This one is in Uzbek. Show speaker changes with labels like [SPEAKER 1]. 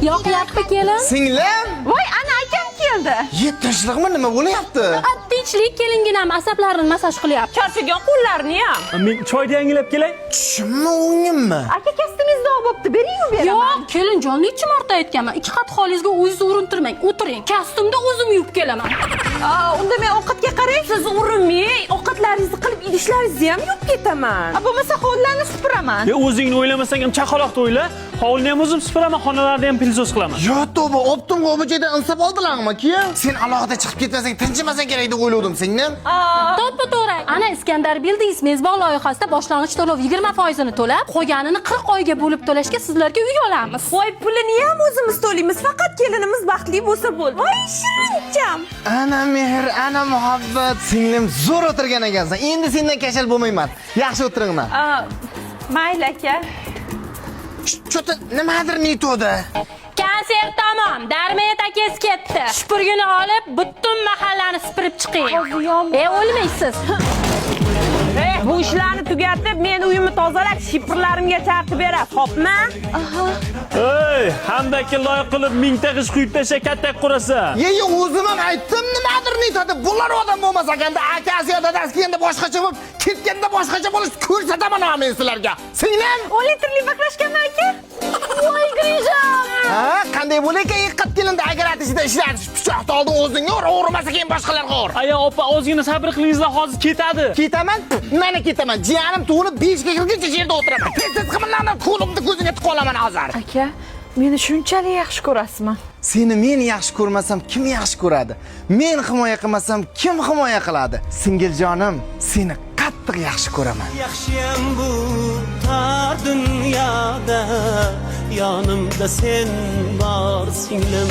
[SPEAKER 1] Yoqyapti kelin.
[SPEAKER 2] Singlim,
[SPEAKER 3] Voy, ana akam keldi.
[SPEAKER 2] tinchlikmi nima bo'layapti?
[SPEAKER 1] Tinchlik kelinginam asablarini massaj qilyapti.
[SPEAKER 3] Charchagan qo'llarini ham.
[SPEAKER 4] Men choyni yangilab kelay.
[SPEAKER 2] Tushimmi, o'ngimmi?
[SPEAKER 3] Aka kastingizni olib bo'pti, bering-u beraman.
[SPEAKER 1] Yo'q, kelin jonni 2 marta aytganman. 2 qat holingizga o'zingiz urintirmang. O'tiring. Kostyumda o'zim yuvib kelaman.
[SPEAKER 3] Unda men ovqatga qarang. Siz urinmang, ovqatlaringizni qilib, idishlaringizni ham yuvib ketaman. Bo'lmasa hovlilarni supuraman.
[SPEAKER 4] O'zingni o'ylamasang ham chaqaloqni o'yla. Hovlini ham o'zim supuraman, xonalarni ham pilsos qilaman.
[SPEAKER 2] Yo, to'ba, optimga obijaydan insab oldilarmi, keyin? Sen alohida chiqib ketmasang, tinchimasang kerak deb o'yladim, singlim.
[SPEAKER 1] To'ppa-to'g'ri. Ana Iskandar Buildings mezbon loyihasida boshlang'ich to'lov 20% ni to'lab, qolganini 40 oyga bo'lib to'lashga sizlarga uy olamiz.
[SPEAKER 3] Voy, pulini ham o'zimiz to'laymiz. Faqat kelinimiz baxtli bo'lsa bo'ldi. Voy, shirincham.
[SPEAKER 2] Ana mehr, ana muhabbat. Singlim zo'r o'tirgan ekansan. Endi sendan kashal bo'lmayman. Yaxshi o'tiringman.
[SPEAKER 3] Mayli aka.
[SPEAKER 2] Cho'ta nimadir nito'da.
[SPEAKER 1] Konsert tamom. Darmet akangiz ketdi. Shupurgini olib, butun mahallani supurib chiqing. O'lmaysiz.
[SPEAKER 3] Bu ishlarni tugatib, men uyimni tozalab, shipirlarimga chartib berasiz, xo'pmi?
[SPEAKER 4] Ey, hamdaki loyiq qilib mingta g'ish quyib tasha katta qurasan.
[SPEAKER 2] Yo, o'zim ham aytdim, nimadir nito'da. Bular odam bo'lmasa ekanda, akasi yo dadasi kelganda boshqacha bo'lib, ketganda boshqacha bo'lish ko'rsataman men sizlarga. Singlim?
[SPEAKER 3] 10 litrli baklashkanmi aka?
[SPEAKER 1] Voy grijam.
[SPEAKER 2] Ha, qanday bo'laykan, yiqqat kelindi agratishida ishlatish. Pichoqni oldin o'zingga o'rmasa keyin boshqalarga o'r.
[SPEAKER 4] Aya opa, ozgina sabr qilingizlar, hozir ketadi.
[SPEAKER 2] Ketaman, mana ketaman. Jiyanim tug'ilib 5 ga kirguncha yerda o'tiraman. Tez qimirlardan qo'limni ko'zingga tiqib olaman hozir.
[SPEAKER 3] Aka, meni shunchalik yaxshi ko'rasizmi?
[SPEAKER 2] Seni men yaxshi ko'rmasam kim yaxshi ko'radi? Men himoya qilmasam kim himoya qiladi? Singiljonim, seni qattiq yaxshi ko'raman.
[SPEAKER 5] Yaxshiyam bu tar dunyoda yonimda sen bor singlim.